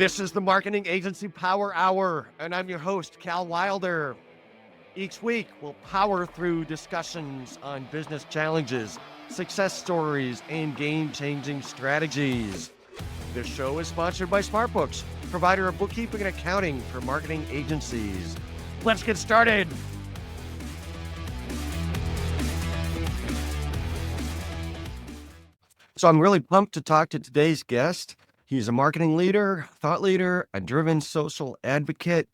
This is the Marketing Agency Power Hour, and I'm your host, Cal Wilder. Each week, we'll power through discussions on business challenges, success stories, and game-changing strategies. This show is sponsored by SmartBooks, provider of bookkeeping and accounting for marketing agencies. Let's get started. So I'm really pumped to talk to today's guest. He's a marketing leader, thought leader, a driven social advocate,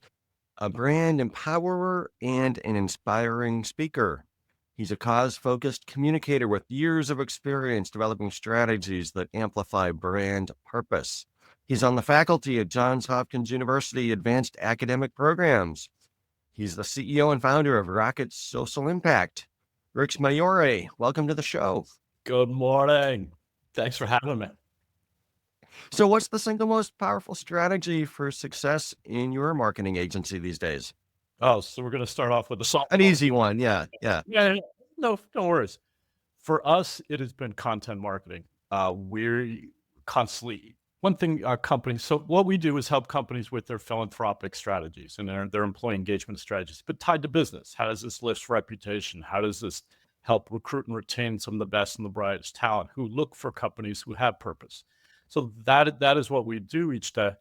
a brand empowerer, and an inspiring speaker. He's a cause-focused communicator with years of experience developing strategies that amplify brand purpose. He's on the faculty at Johns Hopkins University Advanced Academic Programs. He's the CEO and founder of Rocket Social Impact. Rich Maiore, welcome to the show. Good morning. Thanks for having me. So what's the single most powerful strategy for success in your marketing agency these days? Oh, so we're going to start off with the softball. An easy one. Yeah. No worries. For us, it has been content marketing. We're constantly, one thing our company, so what we do is help companies with their philanthropic strategies and their employee engagement strategies, but tied to business. How does this lift reputation? How does this help recruit and retain some of the best and the brightest talent who look for companies who have purpose? So that is what we do each day.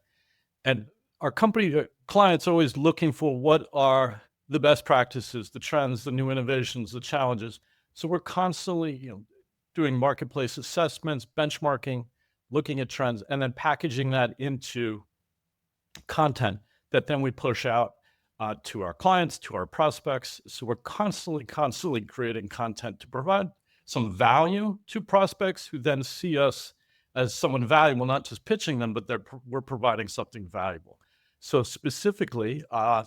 And our company clients are always looking for what are the best practices, the trends, the new innovations, the challenges. So we're constantly, doing marketplace assessments, benchmarking, looking at trends, and then packaging that into content that then we push out to our clients, to our prospects. So we're constantly creating content to provide some value to prospects who then see us as someone valuable, not just pitching them, but we're providing something valuable. So specifically, July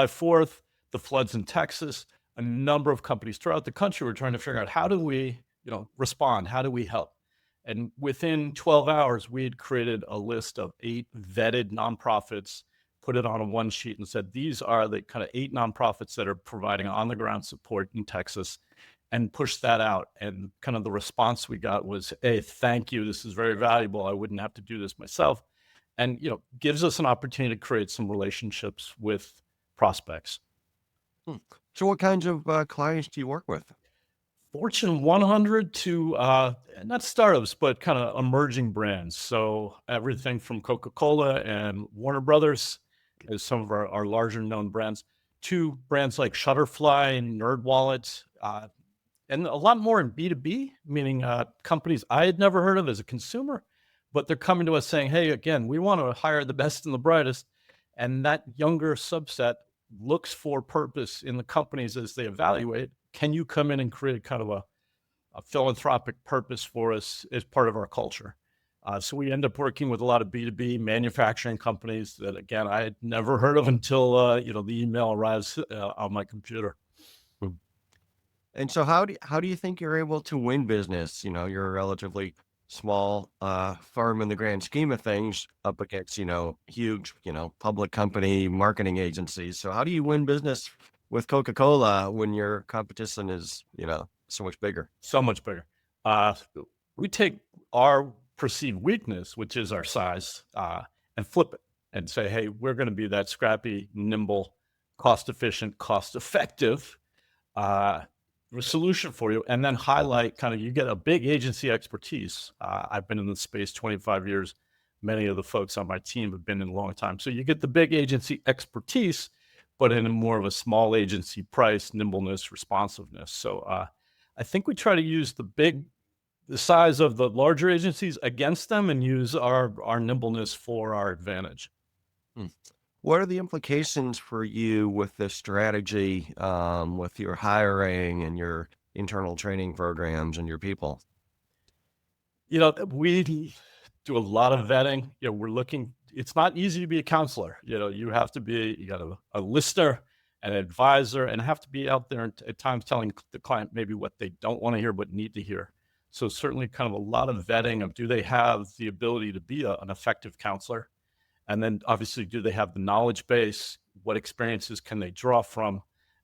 4th, the floods in Texas, a number of companies throughout the country were trying to figure out how do we, respond? How do we help? And within 12 hours, we had created a list of 8 vetted nonprofits, put it on a one sheet and said, these are the kind of 8 nonprofits that are providing on the ground support in Texas, and pushed that out. And kind of the response we got was, hey, thank you. This is very valuable. I wouldn't have to do this myself. And, gives us an opportunity to create some relationships with prospects. So what kinds of clients do you work with? Fortune 100 to not startups, but kind of emerging brands. So everything from Coca-Cola and Warner Brothers is some of our larger known brands, to brands like Shutterfly and NerdWallet, and a lot more in B2B, meaning companies I had never heard of as a consumer, but they're coming to us saying, hey, again, we want to hire the best and the brightest. And that younger subset looks for purpose in the companies as they evaluate. Can you come in and create kind of a philanthropic purpose for us as part of our culture? So we end up working with a lot of B2B manufacturing companies that, again, I had never heard of until, the email arrives on my computer. And so how do you think you're able to win business? You're a relatively small firm in the grand scheme of things up against, huge, public company marketing agencies. So how do you win business with Coca-Cola when your competition is, so much bigger? So much bigger. We take our perceived weakness, which is our size, and flip it and say, hey, we're going to be that scrappy, nimble, cost-efficient, cost-effective solution for you, and then highlight you get a big agency expertise. I've been in the space 25 years. Many of the folks on my team have been in a long time. So you get the big agency expertise, but in a more of a small agency price, nimbleness, responsiveness. So I think we try to use the size of the larger agencies against them and use our nimbleness for our advantage. What are the implications for you with this strategy, with your hiring and your internal training programs and your people? We do a lot of vetting. We're looking, it's not easy to be a counselor. You have to be, you got a listener, an advisor, and have to be out there at times telling the client maybe what they don't want to hear, but need to hear. So certainly kind of a lot of vetting of, do they have the ability to be an effective counselor? And then obviously, do they have the knowledge base? What experiences can they draw from?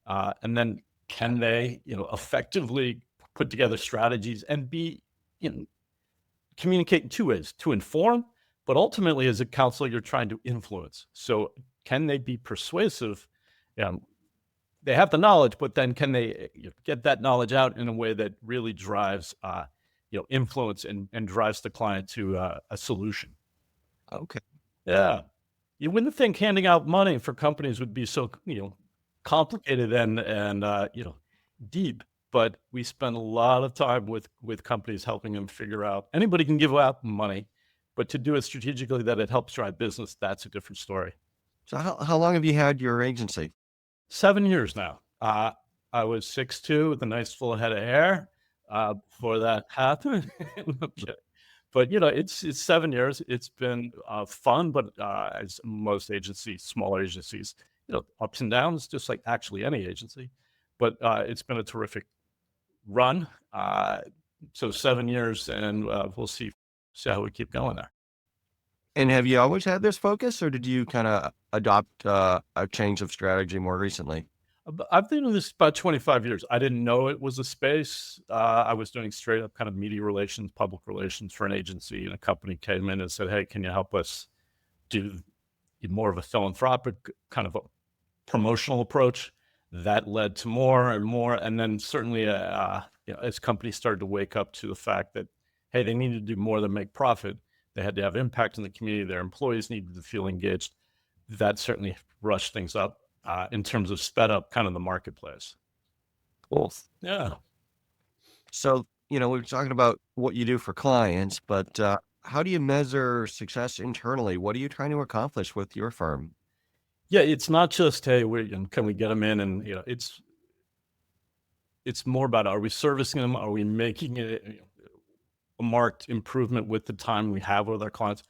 And then can they, effectively put together strategies and be, communicate in 2 ways: to inform, But ultimately, as a counselor, you're trying to influence. So can they be persuasive? Um, they have the knowledge, but then can they get that knowledge out in a way that really drives, influence and drives the client to a solution? Okay. Yeah. You wouldn't think handing out money for companies would be so, complicated and deep, but we spend a lot of time with companies helping them figure out anybody can give out money, but to do it strategically that it helps drive business, that's a different story. So how long have you had your agency? 7 years now. I was 6'2" with a nice full head of hair, before that happened. I'm kidding. But, it's 7 years. It's been, fun, but, as most agencies, smaller agencies, ups and downs, just like actually any agency. But, it's been a terrific run. So 7 years, and, we'll see how we keep going there. And have you always had this focus, or did you kind of adopt a change of strategy more recently? I've been doing this about 25 years. I didn't know it was a space. I was doing straight up kind of media relations, public relations for an agency, and a company came in and said, "Hey, can you help us do more of a philanthropic kind of a promotional approach?" That led to more and more, and then certainly, as companies started to wake up to the fact that, hey, they needed to do more than make profit. They had to have impact in the community. Their employees needed to feel engaged. That certainly rushed things up in terms of sped up kind of the marketplace. Cool. Yeah. So, we were talking about what you do for clients, but how do you measure success internally? What are you trying to accomplish with your firm? Yeah, it's not just, "Hey, can we get them in?" And, it's more about, are we servicing them? Are we making it, a marked improvement with the time we have with our clients?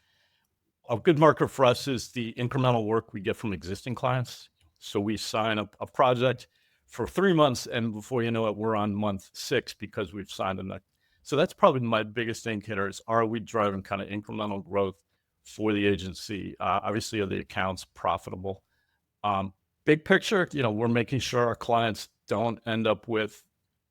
A good marker for us is the incremental work we get from existing clients. So we sign up a project for 3 months, and before you know it, we're on month 6 because we've signed enough. So that's probably my biggest indicator is, are we driving kind of incremental growth for the agency? Obviously, are the accounts profitable? Um, Big picture, we're making sure our clients don't end up with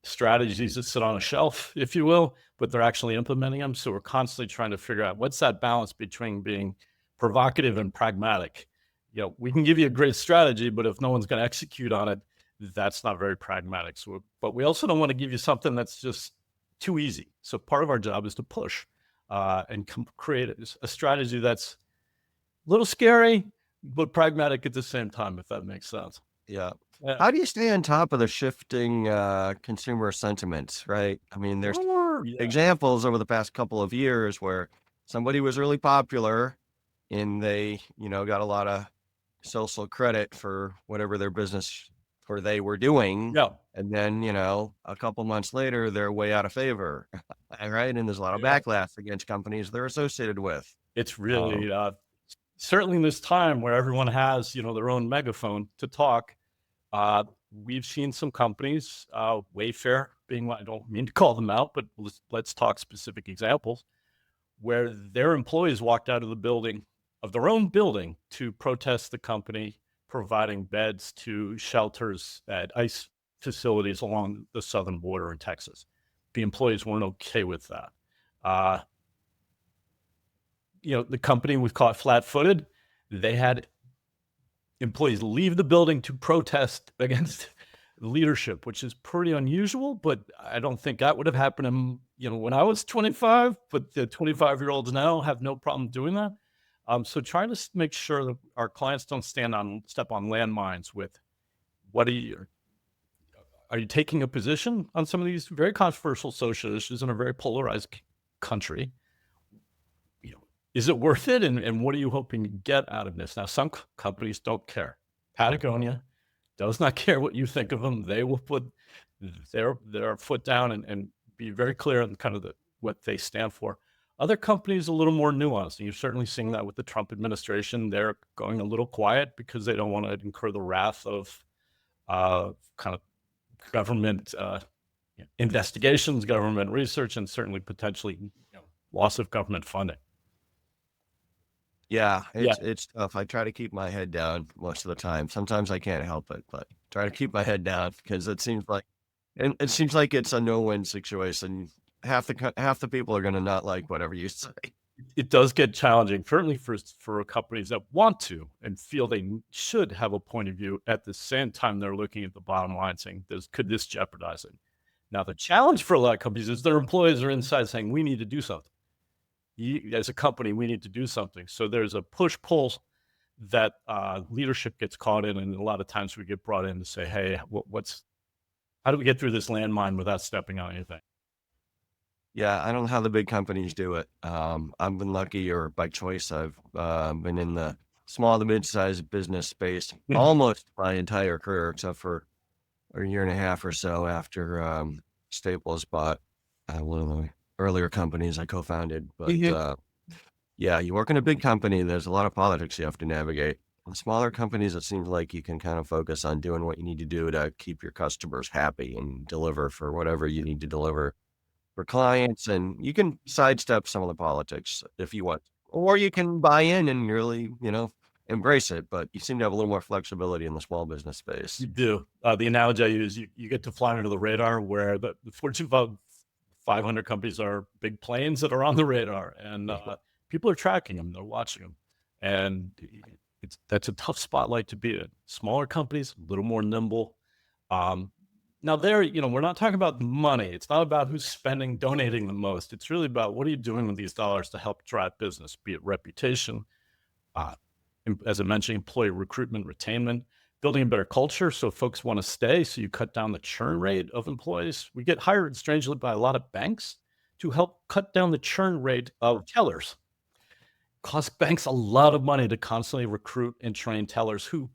strategies that sit on a shelf, if you will, but they're actually implementing them. So we're constantly trying to figure out what's that balance between being provocative and pragmatic. We can give you a great strategy, but if no one's going to execute on it, that's not very pragmatic. So, but we also don't want to give you something that's just too easy. So part of our job is to push and create a strategy that's a little scary, but pragmatic at the same time, if that makes sense. Yeah. Yeah. How do you stay on top of the shifting consumer sentiments, right? I mean, there's Sure. Yeah. examples over the past couple of years where somebody was really popular and they, got a lot of social credit for whatever their business or they were doing. Yeah. And then, a couple months later, they're way out of favor. Right. And there's a lot of Yeah. backlash against companies they're associated with. It's Um, really, certainly in this time where everyone has, their own megaphone to talk, we've seen some companies, Wayfair being one, I don't mean to call them out, but let's talk specific examples where their employees walked out of the building of their own building to protest the company providing beds to shelters at ICE facilities along the southern border in Texas. The employees weren't okay with that. Uh, the company was caught flat-footed. They had employees leave the building to protest against leadership, which is pretty unusual, but I don't think that would have happened when I was 25, but the 25-year-olds now have no problem doing that. So trying to make sure that our clients don't step on landmines with what are you taking a position on some of these very controversial social issues in a very polarized country? Is it worth it? And what are you hoping to get out of this? Now, some companies don't care. Patagonia does not care what you think of them. They will put their foot down and be very clear on kind of what they stand for. Other companies a little more nuanced, and you're certainly seeing that with the Trump administration. They're going a little quiet because they don't want to incur the wrath of kind of government investigations, government research, and certainly potentially loss of government funding. Yeah, Yeah, it's tough. I try to keep my head down most of the time. Sometimes I can't help it, but try to keep my head down because it seems like it's a no-win situation. Half the people are gonna not like whatever you say. it does get challenging, certainly for companies that want to and feel they should have a point of view. At the same time, they're looking at the bottom line, saying, could this jeopardize it?" Now, the challenge for a lot of companies is their employees are inside saying, "We need to do something. As a company, we need to do something." So there's a push pull that leadership gets caught in, and a lot of times we get brought in to say, "Hey, how do we get through this landmine without stepping on anything?" Yeah, I don't know how the big companies do it. I've been lucky, or by choice, I've been in the small to mid-sized business space almost my entire career, except for a year and a half or so after Staples bought one of the earlier companies I co-founded. But yeah, you work in a big company, there's a lot of politics you have to navigate. In smaller companies, it seems like you can kind of focus on doing what you need to do to keep your customers happy and deliver for whatever you need to deliver for clients, and you can sidestep some of the politics if you want, or you can buy in and really, embrace it. But you seem to have a little more flexibility in the small business space. You do. The analogy I use, you get to fly under the radar, where the Fortune 500 companies are big planes that are on the radar, and people are tracking them, they're watching them, and that's a tough spotlight to be in. Smaller companies, a little more nimble. Now we're not talking about money. It's not about who's donating the most. It's really about, what are you doing with these dollars to help drive business, be it reputation, uh, as I mentioned, employee recruitment, retainment, building a better culture so folks want to stay. So you cut down the churn rate of employees. We get hired, strangely, by a lot of banks to help cut down the churn rate of tellers. Costs banks a lot of money to constantly recruit and train tellers who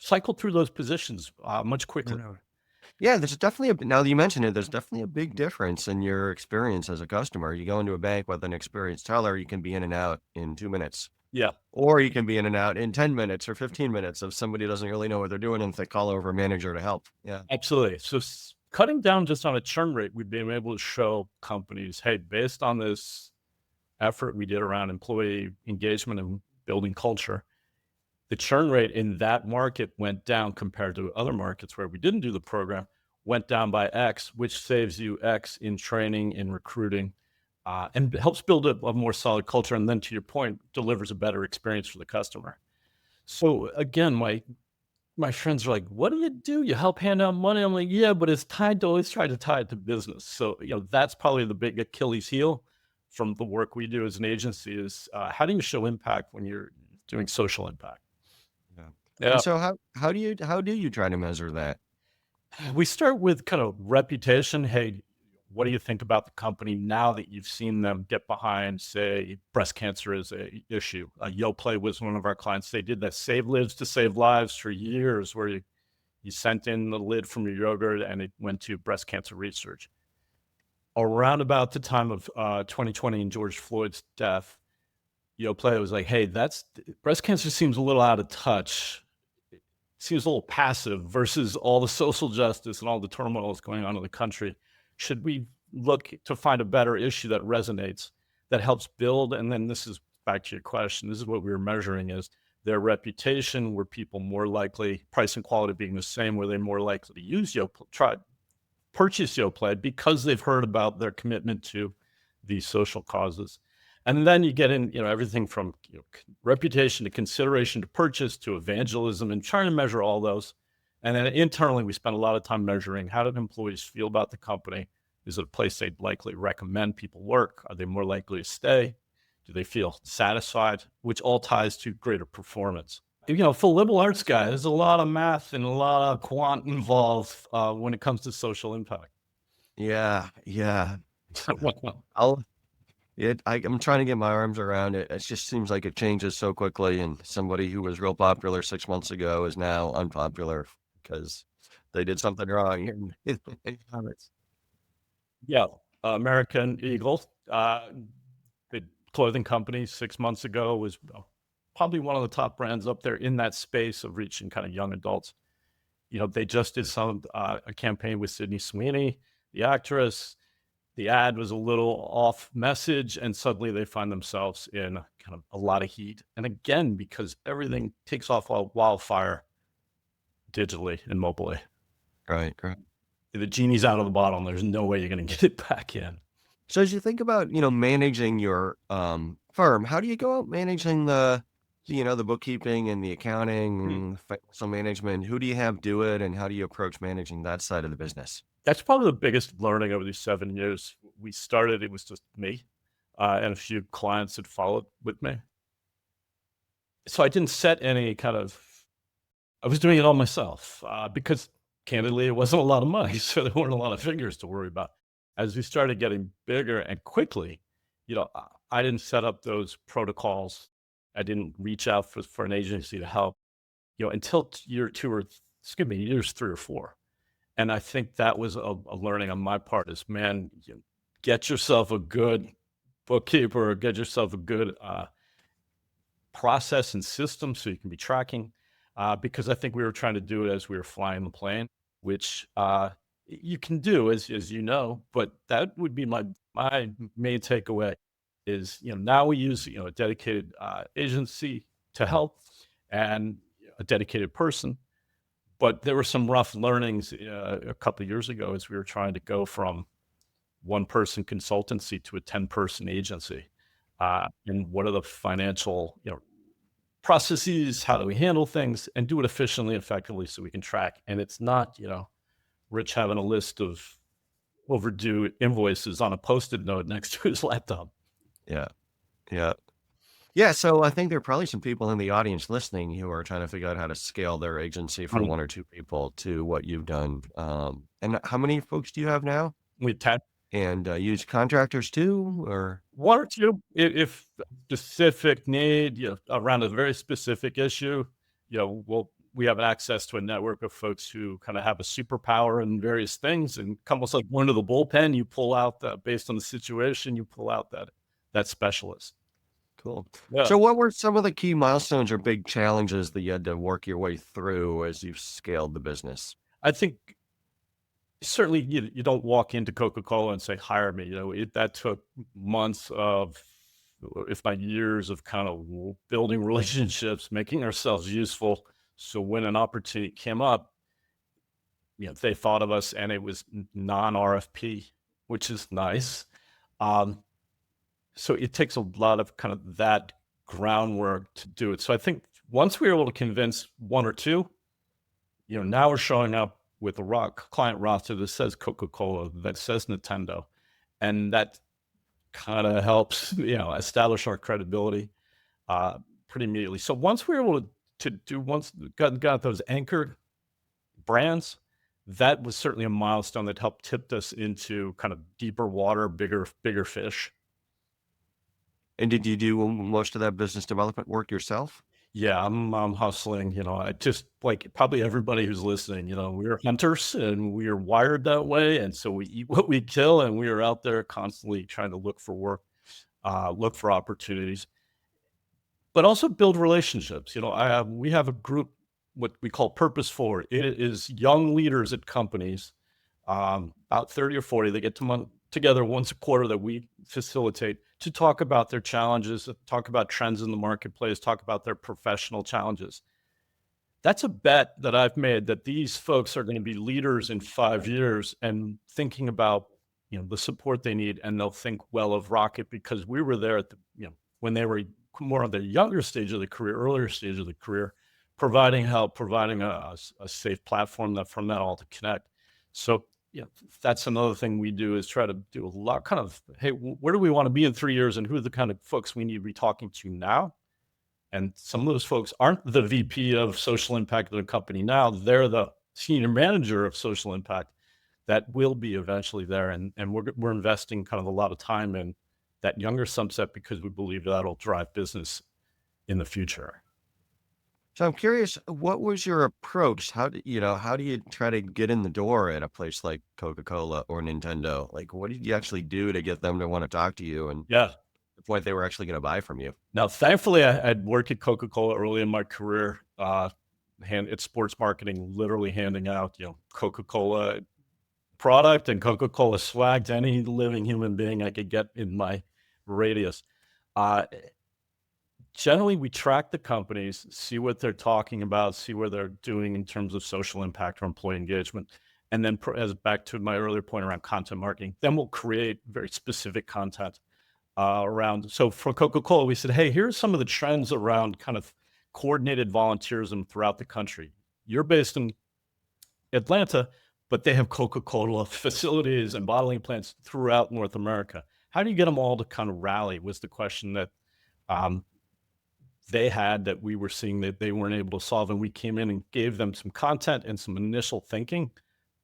cycle through those positions much quicker. Yeah, there's definitely now that you mention it, there's definitely a big difference in your experience as a customer. You go into a bank with an experienced teller, you can be in and out in 2 minutes, Yeah, or you can be in and out in 10 minutes or 15 minutes if somebody doesn't really know what they're doing and if they call over a manager to help. Yeah. absolutely. So cutting down just on a churn rate, we've been able to show companies, hey, based on this effort we did around employee engagement and building culture, the churn rate in that market went down compared to other markets where we didn't do the program, went down by X, which saves you X in training, in recruiting, and helps build a more solid culture. And then, to your point, delivers a better experience for the customer. So again, my friends are like, "What do you do? You help hand out money?" I'm like, "Yeah, but it's tied to always try to tie it to business." So, that's probably the big Achilles heel from the work we do as an agency is, how do you show impact when you're doing social impact? Yeah. And Yeah. so how do you try to measure that? We start with kind of reputation. Hey, what do you think about the company now that you've seen them get behind, say, breast cancer as a issue? YoPlay was one of our clients. They did that Save Lives to Save Lives for years, where you sent in the lid from your yogurt and it went to breast cancer research. Around about the time of 2020 and George Floyd's death, YoPlay was like, "Hey, that's breast cancer seems a little out of touch. It seems a little passive versus all the social justice and all the turmoil that's going on in the country. Should we look to find a better issue that resonates, that helps build?" And then, this is back to your question. This is what we were measuring: is their reputation. Were people more likely, price and quality being the same, were they more likely to use purchase YoPlay because they've heard about their commitment to these social causes? And then you get in, everything from reputation to consideration to purchase to evangelism, and trying to measure all those. And then internally, we spend a lot of time measuring, how do employees feel about the company? Is it a place they'd likely recommend people work? Are they more likely to stay? Do they feel satisfied? Which all ties to greater performance. For a liberal arts guy, there's a lot of math and a lot of quant involved when it comes to social impact. Yeah, yeah. I'll I'm trying to get my arms around it. It just seems like it changes so quickly, and somebody who was real popular 6 months ago is now unpopular because they did something wrong. Comments. Yeah, American Eagle, the clothing company 6 months ago, was probably one of the top brands up there in that space of reaching kind of young adults. They just did a campaign with Sydney Sweeney, the actress. The ad was a little off message, and suddenly they find themselves in kind of a lot of heat. And again, because everything takes off like wildfire digitally and mobily. Right, right. The genie's out of the bottle, and there's no way you're going to get it back in. So as you think about, managing your firm, how do you go out managing the bookkeeping and the Hmm. accounting, financial management? Who do you have do it, and how do you approach managing that side of the business? That's probably the biggest learning over these 7 years. We started, it was just me, and a few clients that followed with me. So I didn't set any kind of I was doing it all myself, because candidly, it wasn't a lot of money, so there weren't a lot of figures to worry about. As we started getting bigger and quickly, I didn't set up those protocols. I didn't reach out for an agency to help, until year 2 or excuse me, years 3 or 4. And I think that was a learning on my part is, man, get yourself a good bookkeeper, get yourself a good, process and system so you can be tracking, because I think we were trying to do it as we were flying the plane, which, you can do as you know, but that would be my main takeaway is, now we use, a dedicated, agency to help and a dedicated person. But there were some rough learnings, a couple of years ago as we were trying to go from one-person consultancy to a 10-person agency. And what are the financial, processes? How do we handle things and do it efficiently, effectively so we can track? And it's not, Rich having a list of overdue invoices on a Post-it note next to his laptop. Yeah. Yeah. Yeah, so I think there are probably some people in the audience listening who are trying to figure out how to scale their agency from Um, 1 or 2 people to what you've done. And how many folks do you have now? we had And, use contractors too, or? 1 or 2 if specific need, around a very specific issue, we have access to a network of folks who kinda have a superpower in various things and almost like one to the bullpen, you pull out the based on the situation, you pull out that specialist. Cool. Yeah. So what were some of the key milestones or big challenges that you had to work your way through as you've scaled the business? I think certainly you don't walk into Coca-Cola and say, "Hire me," that took months of, if not years of kind of building relationships, making ourselves useful. So when an opportunity came up, they thought of us and it was non-RFP, which is nice. Um, so it takes a lot of kind of that groundwork to do it. So I think once we were able to convince 1 or 2, now we're showing up with a client roster that says Coca-Cola, that says Nintendo, and that kind of helps, establish our credibility, pretty immediately. So once we were able to do once got those anchored brands, that was certainly a milestone that helped tipped us into kind of deeper water, bigger fish. And did you do most of that business development work yourself? Yeah, I'm hustling, I just like probably everybody who's listening, we're hunters and we're wired that way. And so we eat what we kill and we are out there constantly trying to look for work, look for opportunities, but also build relationships. We have a group, what we call Purpose Forward. It is young leaders at companies, about 30 or 40. They get together once a quarter that we facilitate to talk about their challenges, talk about trends in the marketplace, talk about their professional challenges. That's a bet that I've made that these folks are going to be leaders in 5 years and thinking about, the support they need, and they'll think well of Rocket because we were there at when they were more on the younger stage of the career, earlier stage of the career, providing help, providing a safe platform that from that all to connect. So, that's another thing we do is try to do a lot kind of, hey, where do we want to be in 3 years, and who are the kind of folks we need to be talking to now? And some of those folks aren't the VP of social impact of the company now. They're the senior manager of social impact that will be eventually there. And we're investing kind of a lot of time in that younger subset because we believe that'll drive business in the future. So I'm curious, what was your approach? How do you try to get in the door at a place like Coca-Cola or Nintendo? Like, what did you actually do to get them to want to talk to you and Yeah. the point they were actually going to buy from you? Now, thankfully, I'd worked at Coca-Cola early in my career, it's sports marketing, literally handing out, Coca-Cola product and Coca-Cola swag to any living human being I could get in my radius. Uh, Generally, we track the companies, see what they're talking about, see where they're doing in terms of social impact or employee engagement, And then as back to my earlier point around content marketing, then we'll create very specific content around. So for Coca-Cola, we said, hey, here's some of the trends around kind of coordinated volunteerism throughout the country. You're based in Atlanta, but they have Coca-Cola facilities and bottling plants throughout North America. How do you get them all to kind of rally was the question that um, they had that we were seeing that they weren't able to solve. And we came in and gave them some content and some initial thinking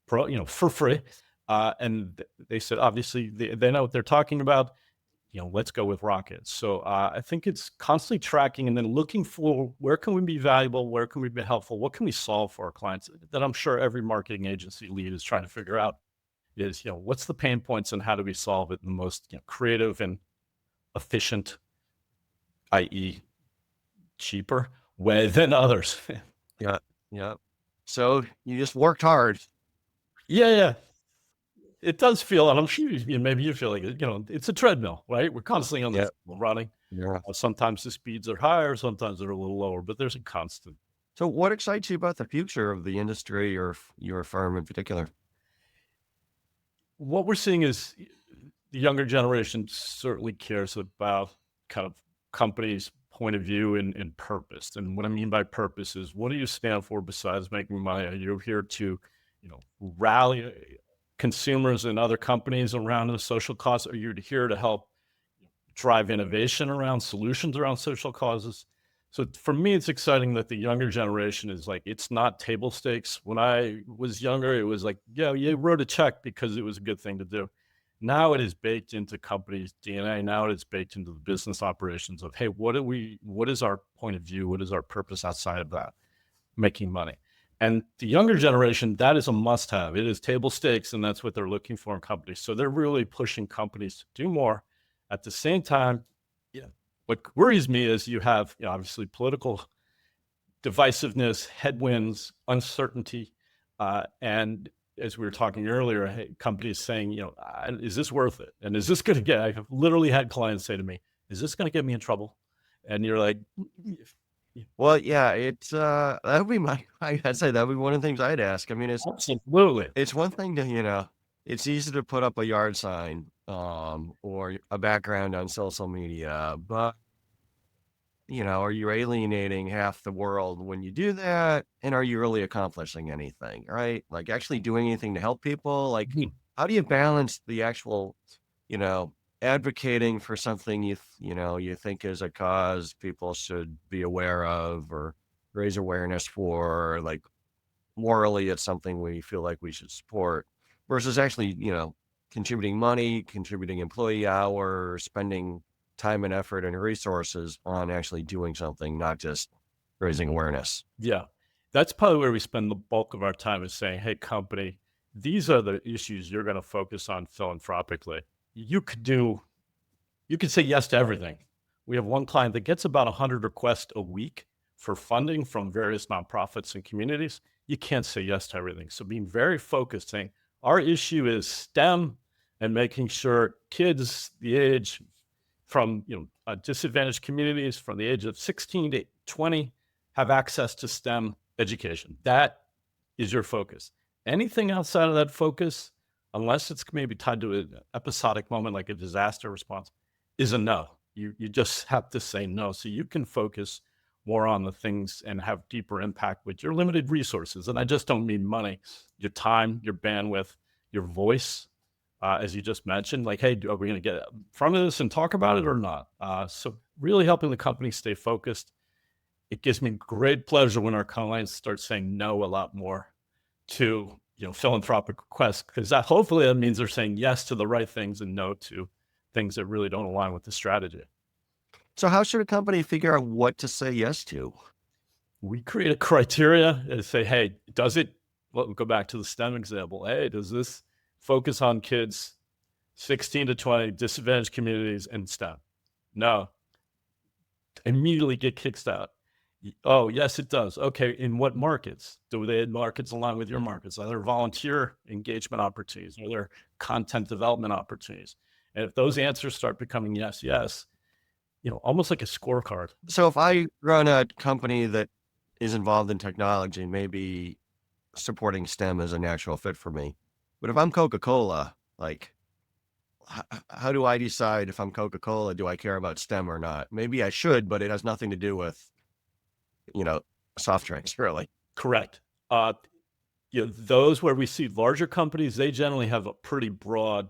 for free. They said, obviously they know what they're talking about. Let's go with rockets. So I think it's constantly tracking and then looking for where can we be valuable, where can we be helpful, what can we solve for our clients that I'm sure every marketing agency lead is trying to figure out is, what's the pain points and how do we solve it in the most creative and efficient, i.e. cheaper way than others. Yeah. Yeah. So you just worked hard. Yeah. It does feel, and I'm sure maybe you feel like it, it's a treadmill, right? We're constantly on Yeah. this running. Yeah. Sometimes the speeds are higher, sometimes they're a little lower, but there's a constant. So what excites you about the future of the industry or your firm in particular? What we're seeing is the younger generation certainly cares about kind of companies' point of view and purpose. And what I mean by purpose is, what do you stand for besides making money? Are you here to, rally consumers and other companies around the social cause? Are you here to help drive innovation around solutions around social causes? So for me, it's exciting that the younger generation is like, it's not table stakes. When I was younger, it was like, yeah, you wrote a check because it was a good thing to do. Now it is baked into companies' DNA. Now it is baked into the business operations of, hey, what is our point of view? What is our purpose outside of that? Making money. And the younger generation, that is a must have. It is table stakes, and that's what they're looking for in companies. So they're really pushing companies to do more. At the same time, what worries me is you have obviously political divisiveness, headwinds, uncertainty, and as we were talking earlier, hey, companies saying, is this worth it? And is this going to get? I've literally had clients say to me, "Is this going to get me in trouble?" And you're like, Well, yeah, it's that would be I'd say that would be one of the things I'd ask. I mean, absolutely, it's one thing to, it's easy to put up a yard sign, or a background on social media, but are you alienating half the world when you do that? And are you really accomplishing anything, right? Like actually doing anything to help people? Like, how do you balance the actual, you know, advocating for something you think is a cause people should be aware of or raise awareness for, like morally it's something we feel like we should support versus actually, contributing money, contributing employee hours, spending time and effort and resources on actually doing something, not just raising awareness. yeah. That's probably where we spend the bulk of our time is saying, hey, company, these are the issues you're going to focus on philanthropically. You could say yes to everything. We have one client that gets about 100 requests a week for funding from various nonprofits and communities. You can't say yes to everything. So being very focused, saying our issue is STEM and making sure kids the age from disadvantaged communities from the age of 16 to 20 have access to STEM education. That is your focus. Anything outside of that focus, unless it's maybe tied to an episodic moment like a disaster response, is a no. You just have to say no. So you can focus more on the things and have deeper impact with your limited resources. And I just don't mean money, your time, your bandwidth, your voice, as you just mentioned, like, hey, are we going to get in front of this and talk about it or not? So really helping the company stay focused. It gives me great pleasure when our clients start saying no a lot more to philanthropic requests, because that hopefully that means they're saying yes to the right things and no to things that really don't align with the strategy. So how should a company figure out what to say yes to? We create a criteria and say, hey, does it, well, we'll go back to the STEM example. Hey, does this focus on kids 16 to 20, disadvantaged communities and STEM? No. Immediately get kicked out. Oh, yes, it does. Okay, in what markets? Do they markets align with your markets? Are there volunteer engagement opportunities? Are there content development opportunities? And if those answers start becoming yes, almost like a scorecard. So if I run a company that is involved in technology, maybe supporting STEM is a natural fit for me. But if I'm Coca-Cola, like, how do I decide if I'm Coca-Cola, do I care about STEM or not? Maybe I should, but it has nothing to do with, you know, soft drinks, really. Correct. Uh, those where we see larger companies, they generally have a pretty broad,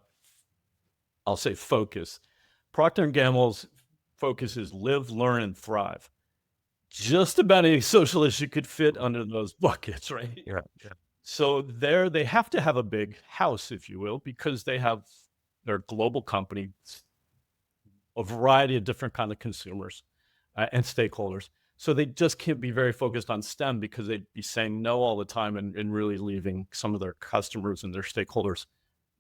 I'll say, focus. Procter& Gamble's focus is live, learn, and thrive. Just about any social issue could fit under those buckets, right? Yeah. So there, they have to have a big house, if you will, because they're a global company, a variety of different kind of consumers and stakeholders. So they just can't be very focused on STEM because they'd be saying no all the time and really leaving some of their customers and their stakeholders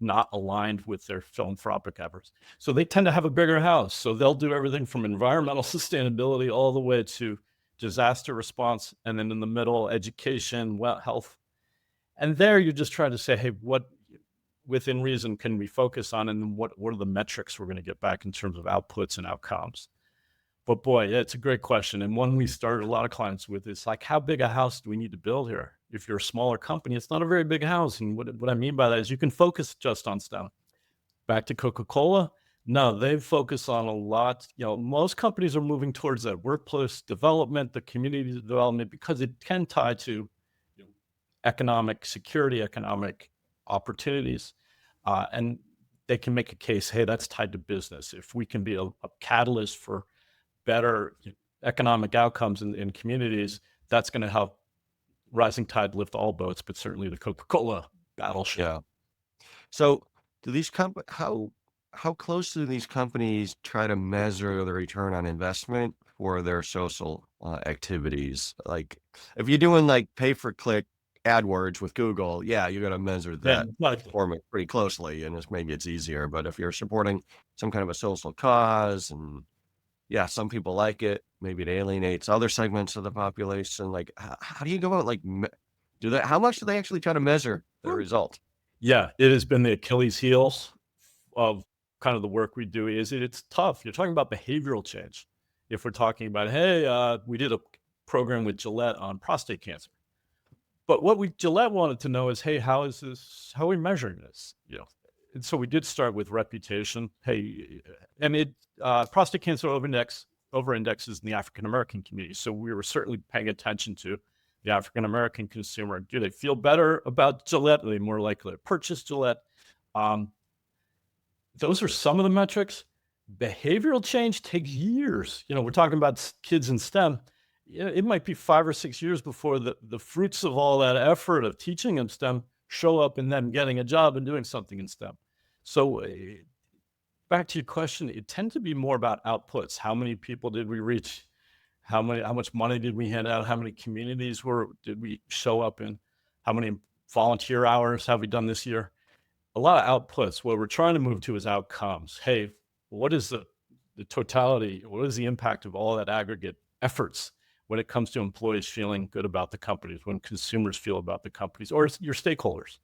not aligned with their philanthropic efforts. So they tend to have a bigger house. So they'll do everything from environmental sustainability all the way to disaster response. And then in the middle, education, well, health. And there you're just trying to say, hey, what within reason can we focus on? And what are the metrics we're going to get back in terms of outputs and outcomes? But boy, yeah, it's a great question. And one we started a lot of clients with is like, how big a house do we need to build here? If you're a smaller company, it's not a very big house. And what I mean by that is you can focus just on STEM. Back to Coca-Cola. No, they focus on a lot. Most companies are moving towards that workplace development, the community development, because it can tie to economic security, economic opportunities. And they can make a case, hey, that's tied to business. If we can be a catalyst for better economic outcomes in communities, that's going to help rising tide lift all boats, but certainly the Coca-Cola battleship. Yeah. So do these how close do these companies try to measure the return on investment for their social activities? Like if you're doing like pay per click AdWords with Google, yeah, you're going to measure that format pretty closely, and maybe it's easier. But if you're supporting some kind of a social cause, and yeah, some people like it, maybe it alienates other segments of the population. Like, how do you go about like do that? How much do they actually try to measure the result? Yeah, it has been the Achilles heels of kind of the work we do. It's tough. You're talking about behavioral change. If we're talking about, hey, we did a program with Gillette on prostate cancer. But what Gillette wanted to know is, hey, how are we measuring this? And so we did start with reputation. Hey, and prostate cancer over indexes in the African American community. So we were certainly paying attention to the African American consumer. Do they feel better about Gillette? Are they more likely to purchase Gillette? Those are some of the metrics. Behavioral change takes years. We're talking about kids in STEM. It might be 5 or 6 years before the fruits of all that effort of teaching them STEM show up in them getting a job and doing something in STEM. So back to your question, it tends to be more about outputs. How many people did we reach? How much money did we hand out? How many communities did we show up in? How many volunteer hours have we done this year? A lot of outputs. What we're trying to move to is outcomes. Hey, what is the totality? What is the impact of all that aggregate efforts when it comes to employees feeling good about the companies, when consumers feel about the companies, or your stakeholders?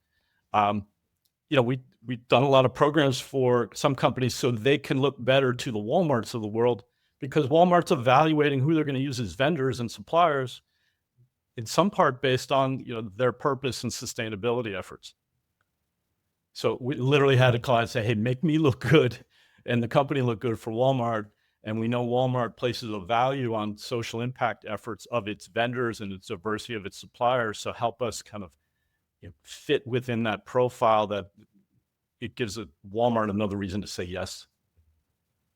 We've done a lot of programs for some companies so they can look better to the Walmarts of the world, because Walmart's evaluating who they're going to use as vendors and suppliers, in some part based on their purpose and sustainability efforts. So we literally had a client say, hey, make me look good and the company look good for Walmart. And we know Walmart places a value on social impact efforts of its vendors and its diversity of its suppliers. So help us kind of fit within that profile, that it gives Walmart another reason to say yes.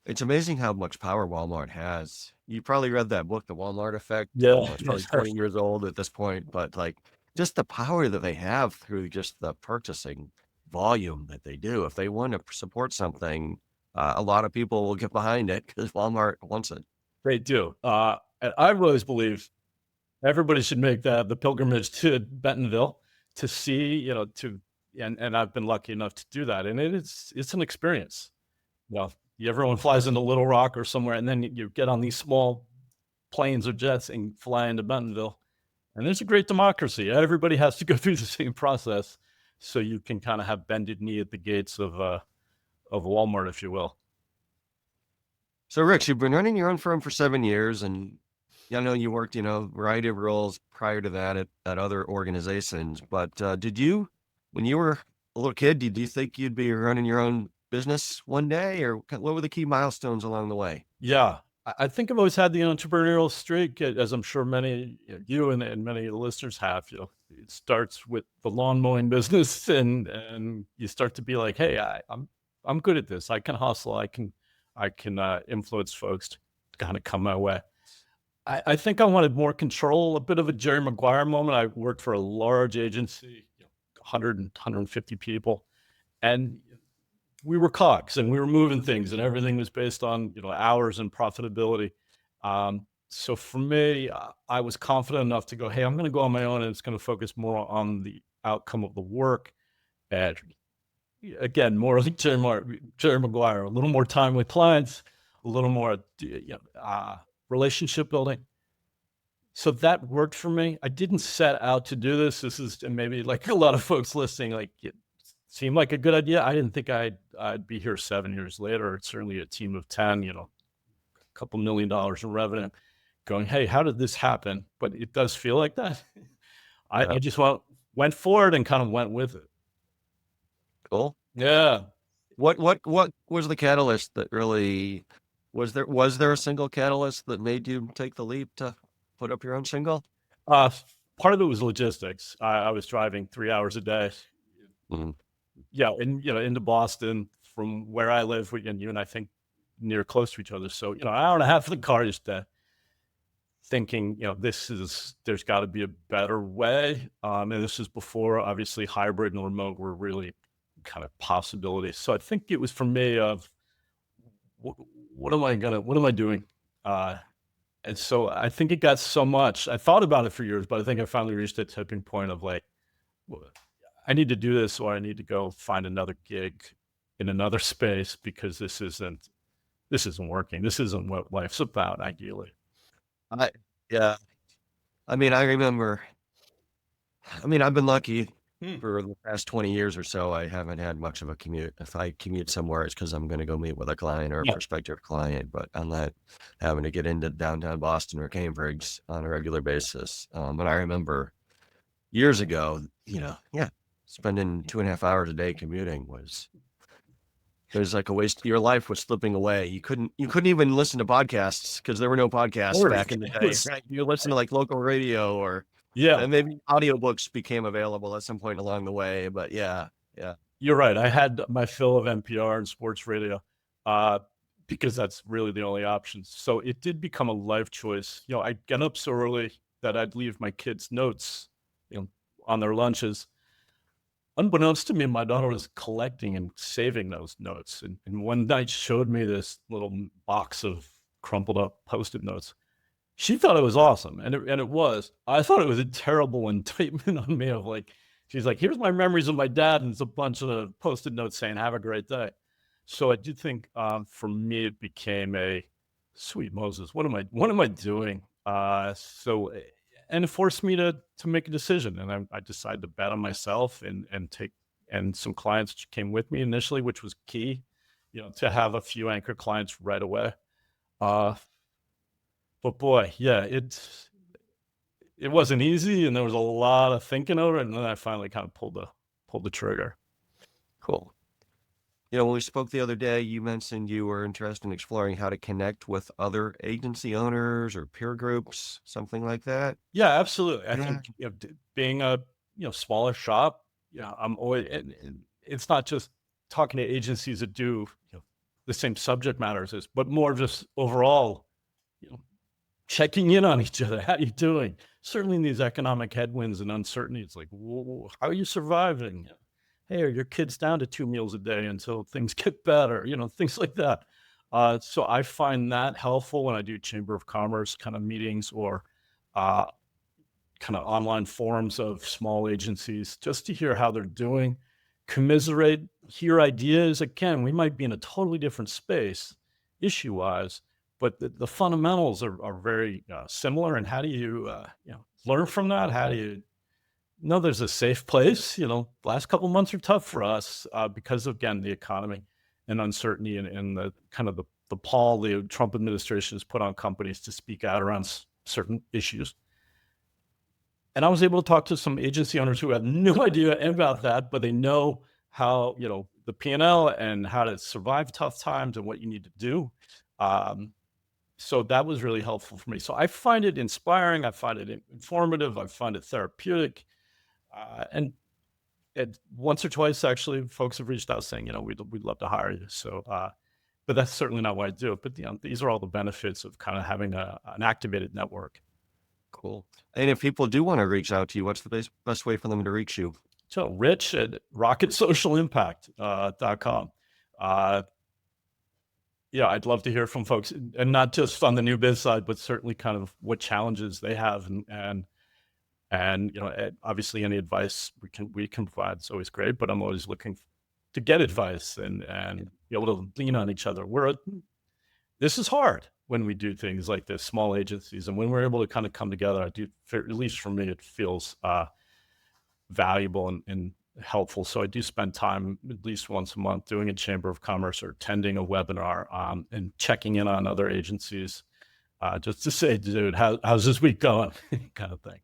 It's amazing how much power Walmart has. You probably read that book, The Walmart Effect. Yeah. It's probably 20 years old at this point, but like just the power that they have through just the purchasing volume that they do. If they want to support something, a lot of people will get behind it because Walmart wants it. They do. And I've always believed everybody should make the pilgrimage to Bentonville to see, and I've been lucky enough to do that. And it's an experience. Everyone flies into Little Rock or somewhere, and then you get on these small planes or jets and fly into Bentonville. And there's a great democracy. Everybody has to go through the same process, so you can kind of have bended knee at the gates of Walmart, if you will. So, Rich, you've been running your own firm for 7 years, and Yeah, I know you worked, a variety of roles prior to that at other organizations, but did you, when you were a little kid, did you think you'd be running your own business one day, or what were the key milestones along the way? Yeah. I think I've always had the entrepreneurial streak, as I'm sure many, you and many of the listeners have. It starts with the lawn mowing business, and you start to be like, hey, I'm good at this. I can hustle. I can influence folks to kind of come my way. I think I wanted more control, a bit of a Jerry Maguire moment. I worked for a large agency, 100 150 people, and we were cogs and we were moving things, and everything was based on hours and profitability. So for me, I was confident enough to go, hey, I'm going to go on my own, and it's going to focus more on the outcome of the work. And again, more like Jerry Maguire, a little more time with clients, a little more relationship building. So that worked for me. I didn't set out to do this. This is, and maybe like a lot of folks listening, like it seemed like a good idea. I didn't think I'd be here 7 years later. It's certainly a team of 10, a couple $1 million in revenue, going, hey, how did this happen? But it does feel like that. I Yeah. just went forward and kind of went with it. Cool. Yeah. What was the catalyst that really was there a single catalyst that made you take the leap to put up your own shingle? Uh, Part of it was logistics. I was driving 3 hours a day. Mhm. Yeah, and into Boston from where I live. And you and I think near close to each other. So an hour and a half in the car, just thinking, there's got to be a better way. And this is before obviously hybrid and remote were really kind of possibilities. So I think it was for me of what am I doing? Uh, and so I think it got so much. I thought about it for years, but I think I finally reached a tipping point of like, well, I need to do this, or I need to go find another gig in another space, because this isn't working. This isn't what life's about, ideally. I yeah. I mean, I've been lucky Hmm. for the past 20 years or so. I haven't had much of a commute. If I commute somewhere, it's because I'm going to go meet with a client or a Yeah. prospective client, but I'm not having to get into downtown Boston or Cambridge on a regular basis. But I remember years ago, yeah, spending 2.5 hours a day commuting it was like a waste. Your life was slipping away. You couldn't even listen to podcasts because there were no podcasts Or back in the it day, was, right? You listen to like local radio or yeah, and maybe audiobooks became available at some point along the way, but yeah, yeah. you're right. I had my fill of NPR and sports radio, uh, because that's really the only option. So it did become a life choice. I'd get up so early that I'd leave my kids notes, you know, on their lunches. Unbeknownst to me, my daughter was collecting and saving those notes, and one night showed me this little box of crumpled up Post-it notes. She thought it was awesome, and it was. I thought it was a terrible indictment on me of like, she's like, "Here's my memories of my dad," and it's a bunch of Post-it notes saying, "Have a great day." So I do think, for me, it became a sweet Moses. What am I doing? And it forced me to make a decision, and I decided to bet on myself and take, and some clients came with me initially, which was key, to have a few anchor clients right away. Uh, but boy, yeah, it wasn't easy, and there was a lot of thinking over it, and then I finally kind of pulled the trigger. Cool. When we spoke the other day, you mentioned you were interested in exploring how to connect with other agency owners or peer groups, something like that. Yeah, absolutely. I Yeah. think, being a smaller shop, I'm always, and it's not just talking to agencies that do the same subject matters as, but more just overall, you know, checking in on each other. How you doing? Certainly in these economic headwinds and uncertainty, it's like, "Whoa, how are you surviving? Hey, are your kids down to 2 meals a day until things get better?" Things like that. So I find that helpful when I do Chamber of Commerce kind of meetings, or uh, kind of online forums of small agencies, just to hear how they're doing, commiserate, hear ideas. Again, we might be in a totally different space issue wise, but the fundamentals are very similar. And how do you, learn from that? How do you know there's a safe place? Last couple months are tough for us, because of, again, the economy and uncertainty, and the kind of the pall the Trump administration has put on companies to speak out around certain issues. And I was able to talk to some agency owners who had no idea about that, but they know how, the P&L and how to survive tough times and what you need to do. Um, so that was really helpful for me. So I find it inspiring. I find it informative. I find it therapeutic. And once or twice, actually, folks have reached out saying, we'd love to hire you. So, but that's certainly not why I do it. But these are all the benefits of kind of having an activated network. Cool. And if people do want to reach out to you, what's the best way for them to reach you? So Rich at rocketsocialimpact.com. Yeah, I'd love to hear from folks, and not just on the new biz side, but certainly kind of what challenges they have, and obviously any advice we can provide is always great. But I'm always looking to get advice and be able to lean on each other. This is hard when we do things like this, small agencies, and when we're able to kind of come together. At least for me, it feels valuable and helpful. So I do spend time at least once a month doing a Chamber of Commerce or attending a webinar and checking in on other agencies just to say, dude, how's this week going? Kind of thing.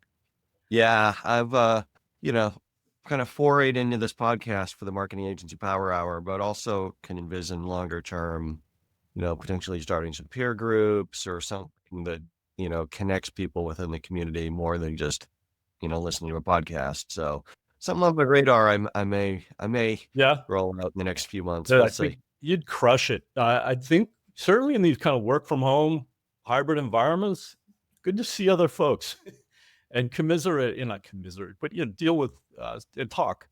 Yeah, I've, kind of forayed into this podcast for the Marketing Agency Power Hour, but also can envision longer term, potentially starting some peer groups or something that, connects people within the community more than just, listening to a podcast. So something on my radar, I may Yeah. roll out in the next few months. Dude, We'll I see. think you'd crush it. I think certainly in these kind of work from home hybrid environments, good to see other folks and not commiserate, but deal with and talk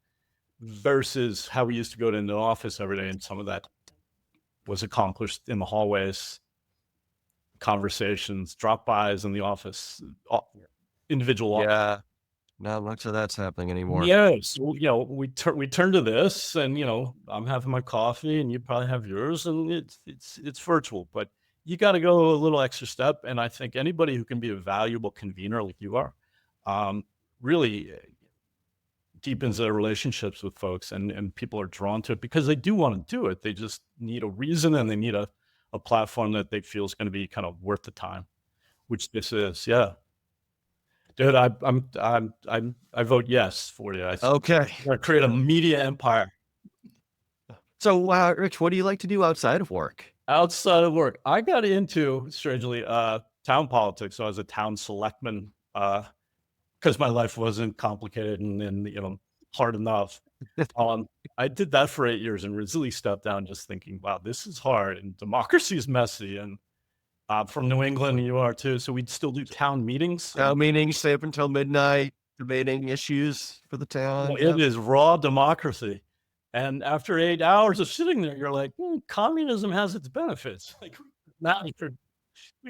versus how we used to go to the office every day. And some of that was accomplished in the hallways, conversations, drop-bys in the office, individual. Yeah, not much of that's happening anymore. Yes, well, we turn to this, and I'm having my coffee, and you probably have yours, and it's virtual, but you got to go a little extra step. And I think anybody who can be a valuable convener like you are, really deepens their relationships with folks, and people are drawn to it because they do want to do it. They just need a reason, and they need a platform that they feel is going to be kind of worth the time, which this is. Yeah. Dude, I vote yes for you. Okay. We're gonna create a media empire. So, Rich, what do you like to do outside of work? Outside of work, I got into, strangely, town politics. So I was a town selectman because my life wasn't complicated and hard enough. I did that for 8 years and really stepped down, just thinking, wow, this is hard and democracy is messy. And from New England, you are too. So we'd still do town meetings. Town meetings, stay up until midnight, debating issues for the town. It is raw democracy. And after 8 hours of sitting there, you're like, communism has its benefits. Like, now we can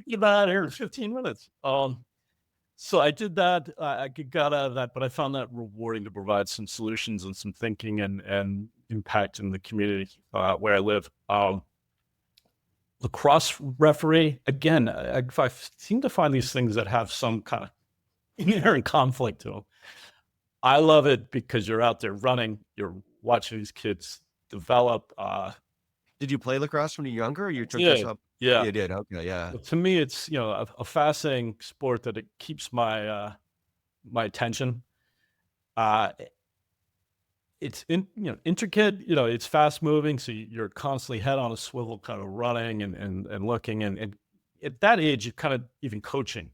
get out of here in 15 minutes. So I did that. I got out of that, but I found that rewarding to provide some solutions and some thinking and impact in the community where I live. Lacrosse referee, again, I seem to find these things that have some kind of inherent conflict to them. I love it because you're out there running, you're watching these kids develop. Did you play lacrosse when you were younger, or you took Yeah, this up? yeah. You did. Okay, yeah. To me, it's a fascinating sport that it keeps my my attention. It's intricate. It's fast moving, so you're constantly head on a swivel, kind of running and looking. And at that age, you're kind of even coaching,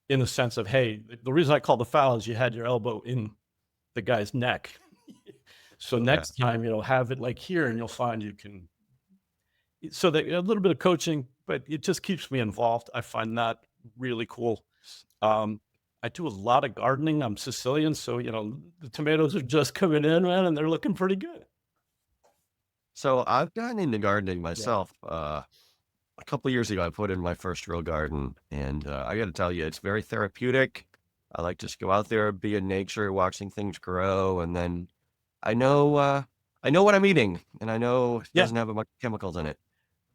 in the sense of, hey, the reason I called the foul is you had your elbow in the guy's neck. So next time, have it like here, and you'll find you can. So that a little bit of coaching, but it just keeps me involved. I find that really cool. I do a lot of gardening. I'm Sicilian, so the tomatoes are just coming in, man, and they're looking pretty good. So I've gotten into gardening myself. A couple of years ago, I put in my first real garden, and I got to tell you, it's very therapeutic. I like to just go out there, be in nature, watching things grow, and then I know what I'm eating, and I know it doesn't have much chemicals in it.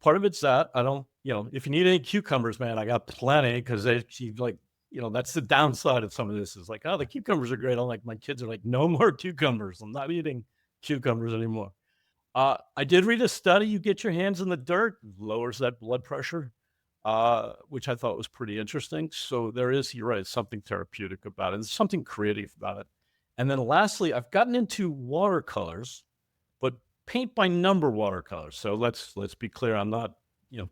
Part of it's that I don't, if you need any cucumbers, man, I got plenty, because that's the downside of some of this is like, oh, the cucumbers are great. I'm like, my kids are like, no more cucumbers. I'm not eating cucumbers anymore. I did read a study. You get your hands in the dirt, lowers that blood pressure. which I thought was pretty interesting. So there is, you're right, something therapeutic about it. There's something creative about it. And then lastly, I've gotten into watercolors, but paint by number watercolors. So let's be clear. I'm not, you know,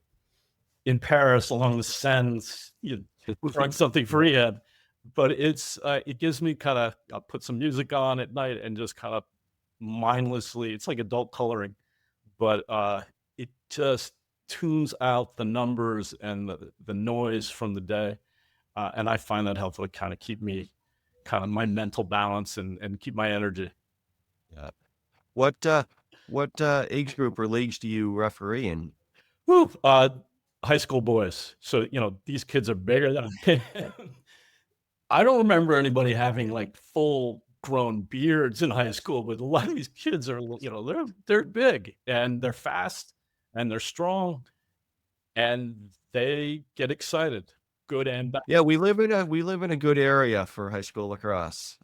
in Paris along the Seine, you throwing something freehand, but it gives me kind of, I'll put some music on at night and just kind of mindlessly. It's like adult coloring, but it just tunes out the numbers and the noise from the day, and I find that helpful to kind of keep me kind of my mental balance and keep my energy. Yeah. What age group or leagues do you referee in? Woo! High school boys. So these kids are bigger than I am. I don't remember anybody having like full grown beards in high school, but a lot of these kids are, they're big and they're fast and they're strong and they get excited, good and bad. Yeah, we live in a good area for high school lacrosse.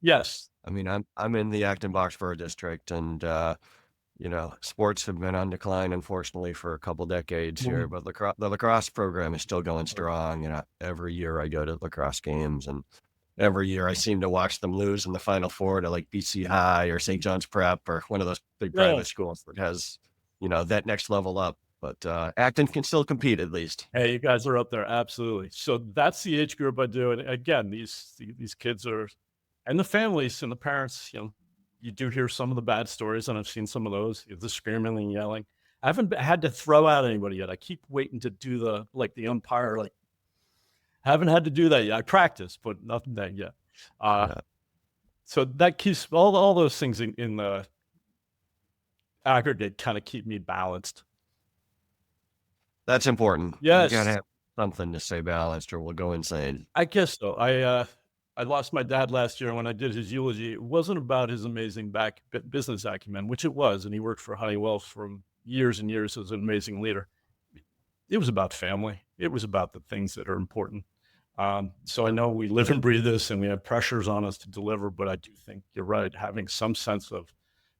Yes. I mean, I'm in the Acton Boxborough district, and sports have been on decline, unfortunately, for a couple decades here. Mhm. But the lacrosse program is still going strong. Every year I go to lacrosse games, and every year I seem to watch them lose in the Final Four to like BC High or St. John's Prep or one of those big Yeah. private schools that has that next level up. But Acton can still compete at least. Hey, you guys are up there. Absolutely. So that's the age group I do. And again, these kids are, and the families and the parents, you do hear some of the bad stories, and I've seen some of those, the screaming and yelling. I haven't had to throw out anybody yet. I keep waiting to do the umpire, like, haven't had to do that yet. I practice, but nothing that yet. Uh, Yeah, so that keeps all those things in the aggregate kind of keep me balanced. that's important. You gotta Yes, have something to stay balanced, or we'll go insane. I guess so. I lost my dad last year. When I did his eulogy, it wasn't about his amazing business acumen, which it was, and he worked for Honeywell for years and years as an amazing leader. It was about family. It was about the things that are important. So I know we live and breathe this, and we have pressures on us to deliver. But I do think you're right. Having some sense of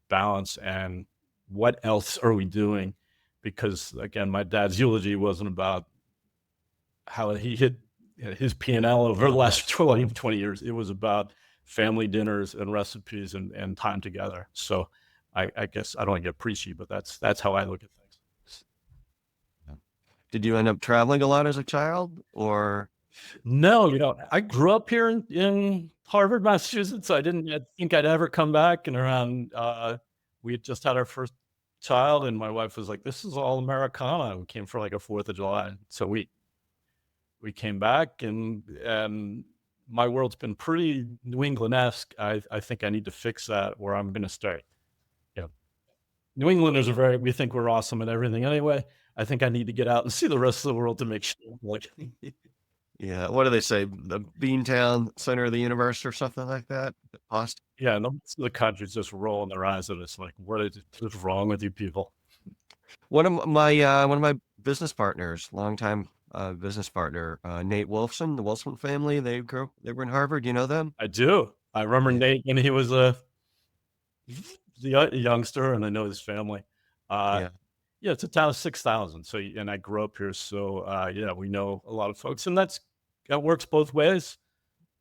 balance and what else are we doing? Because again, my dad's eulogy wasn't about how he hit his P&L over the last 20 years. It was about family dinners and recipes and time together. So I guess I don't want to get preachy, but that's how I look at things. Yeah. Did you end up traveling a lot as a child, or? No, I grew up here in Harvard, Massachusetts. I didn't think I'd ever come back. And around, we had just had our first child, and my wife was like, "This is all Americana." We came for like a 4th of July, so we came back, and my world's been pretty New England-esque. I think I need to fix that where I'm going to stay. Yeah, New Englanders are we think we're awesome at everything anyway. I think I need to get out and see the rest of the world to make sure. Like, Yeah, what do they say? The Beantown center of the universe or something like that? Austin? yeah, and the rest of the country's just rolling their eyes at us like, what's wrong with you people? One of my business partners, longtime business partner, Nate Wolfson, the Wolfson family, they were in Harvard. You know them? I do. I remember Yeah. Nate when he was a youngster, and I know his family. Uh, Yeah. yeah, it's a town of 6,000. So, and I grew up here, so yeah, we know a lot of folks, and that works both ways.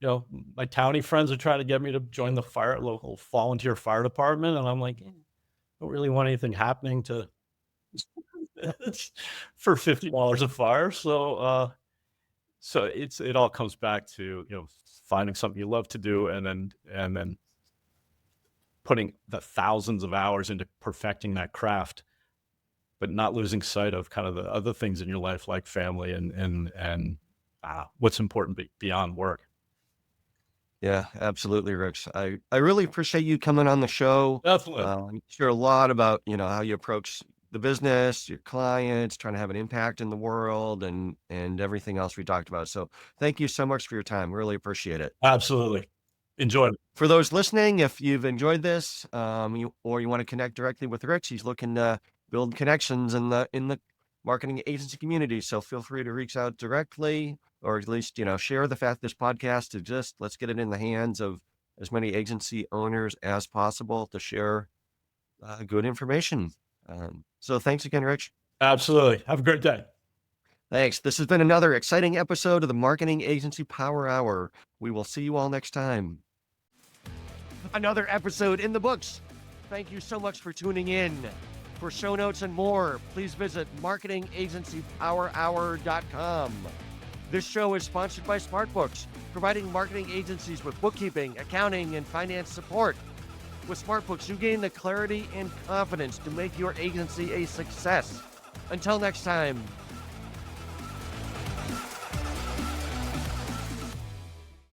My townie friends are trying to get me to join the local volunteer fire department, and I'm like, don't really want anything happening to for $50 a fire. So it all comes back to finding something you love to do, and then putting the thousands of hours into perfecting that craft, but not losing sight of kind of the other things in your life, like family and what's important beyond work. Yeah, absolutely, Rich. I really appreciate you coming on the show. Definitely. You share a lot about, how you approach the business, your clients, trying to have an impact in the world, and everything else we talked about. So thank you so much for your time. Really appreciate it. Absolutely. Enjoyed it. For those listening, if you've enjoyed this, or you want to connect directly with Rich, he's looking to build connections in the marketing agency community. So feel free to reach out directly, or at least share the fact this podcast is just let's get it in the hands of as many agency owners as possible to share good information. So thanks again, Rich. Absolutely. Have a great day. Thanks. This has been another exciting episode of the Marketing Agency Power Hour. We will see you all next time. Another episode in the books. Thank you so much for tuning in. For show notes and more, please visit marketingagencypowerhour.com. This show is sponsored by SmartBooks, providing marketing agencies with bookkeeping, accounting, and finance support. With SmartBooks, you gain the clarity and confidence to make your agency a success. Until next time.